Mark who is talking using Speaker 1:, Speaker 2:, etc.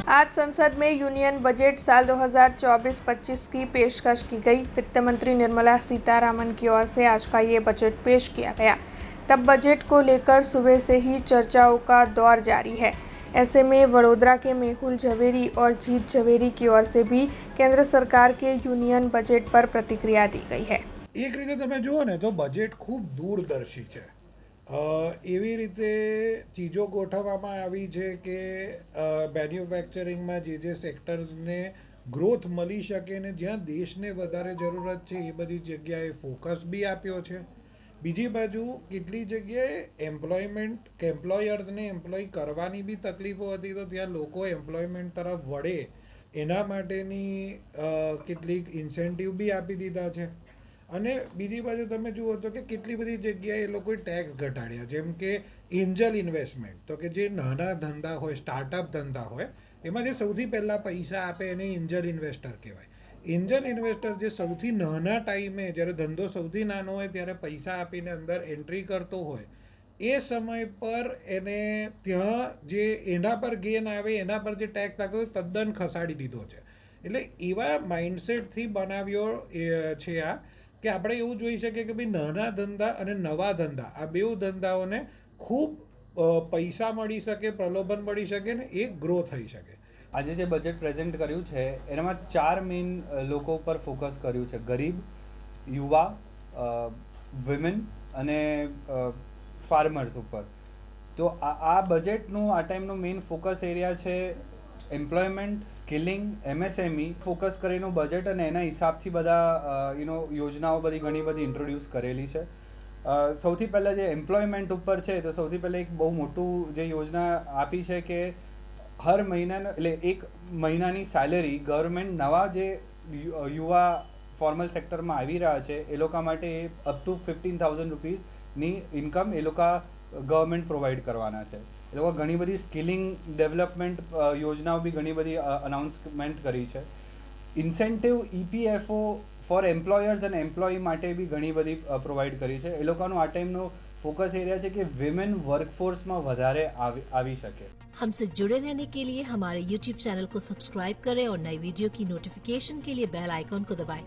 Speaker 1: आज संसद में यूनियन बजट साल 2024-25 की पेशकश की गई। वित्त मंत्री निर्मला सीतारामन की ओर से आज का ये बजट पेश किया गया। तब बजट को लेकर सुबह से ही चर्चाओं का दौर जारी है। ऐसे में वडोदरा के मेहुल झवेरी और जीत झवेरी की ओर से भी केंद्र सरकार के यूनियन बजट पर प्रतिक्रिया दी गई है।
Speaker 2: एक रीते તમે જુઓ ને તો બજેટ ખૂબ દૂરદર્શી છે. એવી રીતે ચીજો ગોઠવવામાં આવી છે કે મેન્યુફેક્ચરિંગમાં જે સેક્ટર્સને ગ્રોથ મળી શકે ને જ્યાં દેશને વધારે જરૂરત છે એ બધી જગ્યાએ ફોકસ બી આપ્યો છે. બીજી બાજુ કેટલી જગ્યાએ એમ્પ્લોયર્સને એમ્પ્લોય કરવાની બી તકલીફો હતી તો ત્યાં લોકો એમ્પ્લોયમેન્ટ તરફ વળે એના માટેની કેટલીક ઇન્સેન્ટિવ બી આપી દીધા છે. અને બીજી બાજુ તમે જુઓ તો કે કેટલી બધી જગ્યાએ એ લોકોએ ટેક્સ ઘટાડ્યા, જેમ કે એન્જલ ઇન્વેસ્ટમેન્ટ, તો કે જે નાના ધંધા હોય, સ્ટાર્ટઅપ ધંધા હોય, એમાં જે સૌથી પહેલાં પૈસા આપે એને એન્જલ ઇન્વેસ્ટર કહેવાય. એન્જલ ઇન્વેસ્ટર જે સૌથી નાના ટાઈમે, જ્યારે ધંધો સૌથી નાનો હોય ત્યારે પૈસા આપીને અંદર એન્ટ્રી કરતો હોય, એ સમય પર એને ત્યાં જે એના પર ગેન આવે એના પર જે ટેક્સ લાગતો તદ્દન ખસાડી દીધો છે. એટલે એવા માઇન્ડસેટથી બનાવ્યો છે આ કે આપણે એવું જોઈ શકીએ કે ભાઈ નાના ધંધા અને નવા ધંધા, આ બેઉ ધંધાઓને ખૂબ પૈસા મળી શકે, પ્રલોભન મળી શકે ને એ ગ્રો થઈ શકે.
Speaker 3: આજે જે બજેટ પ્રેઝન્ટ કર્યું છે એનામાં 4 મેઇન લોકો પર ફોકસ કર્યું છે: ગરીબ, યુવા, વિમેન અને ફાર્મર્સ ઉપર. તો આ બજેટનું આ ટાઈમનું મેઇન ફોકસ એરિયા છે એમ્પ્લોયમેન્ટ, સ્કિલિંગ, એમએસએમઈ ફોકસ કરેલું બજેટ, અને એના હિસાબથી બધા યોજનાઓ બધી ઘણી બધી ઇન્ટ્રોડ્યુસ કરેલી છે. સૌથી પહેલાં જે એમ્પ્લોયમેન્ટ ઉપર છે તો સૌથી પહેલાં એક બહુ મોટું જે યોજના આપી છે કે હર મહિનાનો એટલે 1 મહિનાની સેલેરી ગવર્મેન્ટ નવા જે યુવા ફોર્મલ સેક્ટરમાં આવી રહ્યા છે એ લોકો માટે અપ ટુ 15,000 રૂપીસની ઇન્કમ એ લોકો ગવર્મેન્ટ પ્રોવાઈડ કરવાના છે. એ લોકો ઘણી બધી સ્કિલિંગ ડેવલપમેન્ટ યોજનાઓ બી ઘણી બધી અનાઉન્સમેન્ટ કરી છે. ઇન્સેન્ટિવ EPFO ફોર એમ્પ્લોયર્સ અને એમ્પ્લોયી માટે બી ઘણી બધી પ્રોવાઈડ કરી છે. એ લોકોનું આ ટાઈમનો फोकस एरिया है कि विमेन वर्कफोर्स में વધારે આવી શકે.
Speaker 4: हमसे जुड़े रहने के लिए हमारे YouTube चैनल को सब्सक्राइब करें और नई वीडियो की नोटिफिकेशन के लिए बेल आइकॉन को दबाएं